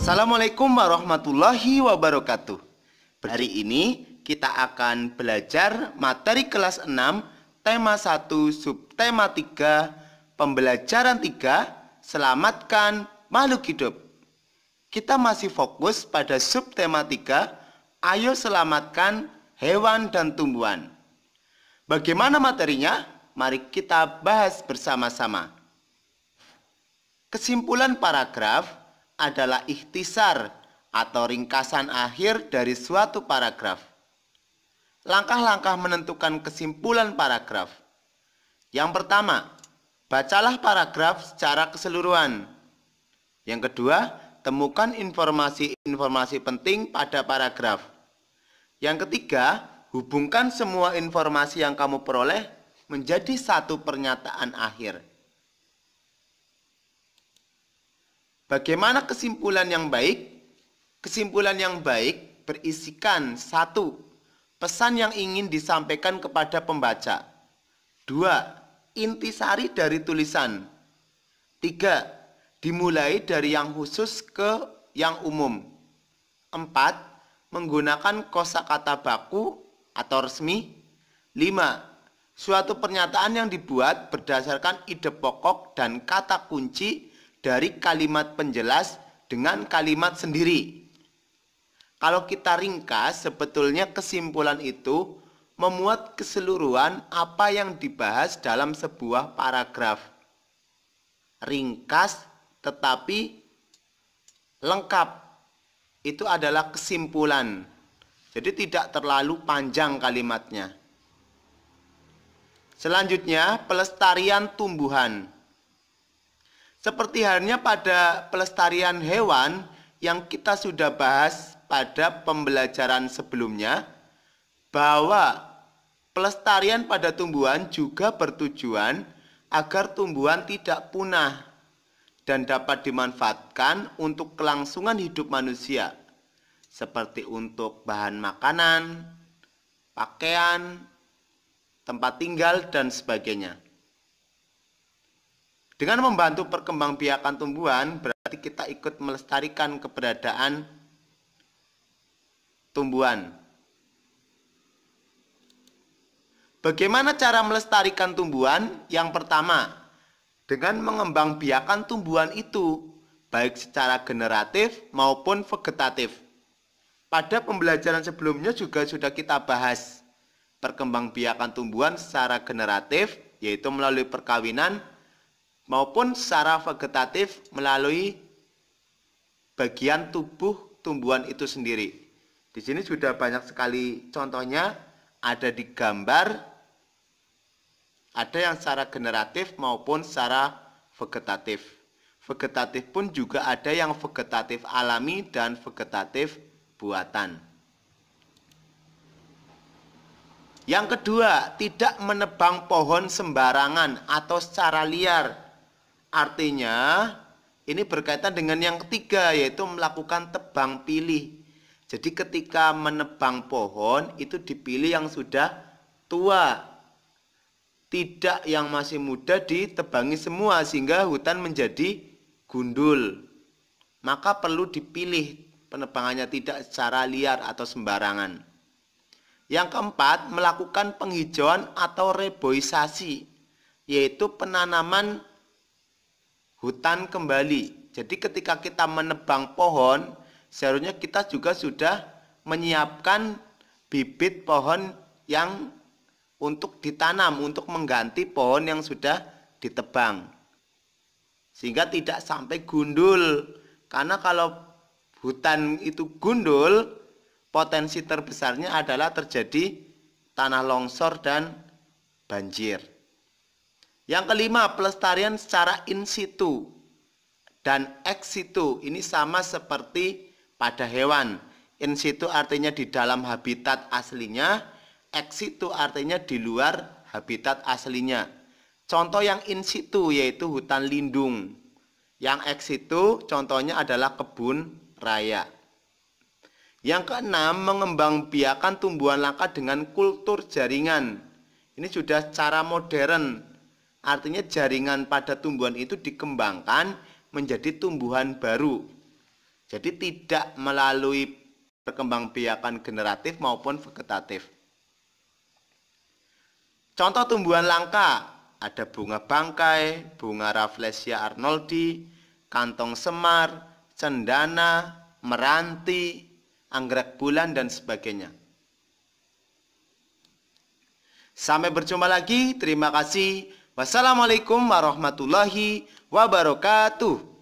Assalamualaikum warahmatullahi wabarakatuh. Hari ini kita akan belajar materi kelas 6, tema 1, subtema 3, pembelajaran 3, selamatkan makhluk hidup. Kita masih fokus pada subtema 3, ayo selamatkan hewan dan tumbuhan. Bagaimana materinya? Mari kita bahas bersama-sama. Kesimpulan paragraf adalah ikhtisar atau ringkasan akhir dari suatu paragraf. Langkah-langkah menentukan kesimpulan paragraf. Yang pertama, bacalah paragraf secara keseluruhan. Yang kedua, temukan informasi-informasi penting pada paragraf. Yang ketiga, hubungkan semua informasi yang kamu peroleh menjadi satu pernyataan akhir. Bagaimana kesimpulan yang baik? Kesimpulan yang baik berisikan 1. Pesan yang ingin disampaikan kepada pembaca. 2. Intisari dari tulisan. 3. Dimulai dari yang khusus ke yang umum. 4. Menggunakan kosakata baku atau resmi. 5. Suatu pernyataan yang dibuat berdasarkan ide pokok dan kata kunci dari kalimat penjelas dengan kalimat sendiri. Kalau kita ringkas, sebetulnya kesimpulan itu memuat keseluruhan apa yang dibahas dalam sebuah paragraf. Ringkas tetapi lengkap. Itu adalah kesimpulan. Jadi tidak terlalu panjang kalimatnya. Selanjutnya, pelestarian tumbuhan. Seperti halnya pada pelestarian hewan yang kita sudah bahas pada pembelajaran sebelumnya, bahwa pelestarian pada tumbuhan juga bertujuan agar tumbuhan tidak punah dan dapat dimanfaatkan untuk kelangsungan hidup manusia, seperti untuk bahan makanan, pakaian, tempat tinggal, dan sebagainya. Dengan membantu perkembangbiakan tumbuhan, berarti kita ikut melestarikan keberadaan tumbuhan. Bagaimana cara melestarikan tumbuhan? Yang pertama, dengan mengembangbiakan tumbuhan itu, baik secara generatif maupun vegetatif. Pada pembelajaran sebelumnya juga sudah kita bahas perkembangbiakan tumbuhan secara generatif, yaitu melalui perkawinan, maupun secara vegetatif melalui bagian tubuh tumbuhan itu sendiri. Di sini sudah banyak sekali contohnya, ada di gambar, ada yang secara generatif maupun secara vegetatif. Vegetatif pun juga ada yang vegetatif alami dan vegetatif buatan. Yang kedua, tidak menebang pohon sembarangan atau secara liar. Artinya, ini berkaitan dengan yang ketiga, yaitu melakukan tebang pilih. Jadi ketika menebang pohon, itu dipilih yang sudah tua. Tidak yang masih muda ditebangi semua, sehingga hutan menjadi gundul. Maka perlu dipilih penebangannya tidak secara liar atau sembarangan. Yang keempat, melakukan penghijauan atau reboisasi, yaitu penanaman hutan kembali. Jadi ketika kita menebang pohon, seharusnya kita juga sudah menyiapkan bibit pohon yang untuk ditanam, untuk mengganti pohon yang sudah ditebang. Sehingga tidak sampai gundul. Karena kalau hutan itu gundul, potensi terbesarnya adalah terjadi tanah longsor dan banjir. Yang kelima, pelestarian secara in situ dan ex situ. Ini sama seperti pada hewan. In situ artinya di dalam habitat aslinya, ex situ artinya di luar habitat aslinya. Contoh yang in situ yaitu hutan lindung. Yang ex situ contohnya adalah kebun raya. Yang keenam, mengembangbiakan tumbuhan langka dengan kultur jaringan. Ini sudah cara modern. Artinya jaringan pada tumbuhan itu dikembangkan menjadi tumbuhan baru. Jadi tidak melalui perkembangbiakan generatif maupun vegetatif. Contoh tumbuhan langka, ada bunga bangkai, bunga Rafflesia arnoldi, kantong semar, cendana, meranti, anggrek bulan, dan sebagainya. Sampai berjumpa lagi, terima kasih. Wassalamualaikum warahmatullahi wabarakatuh.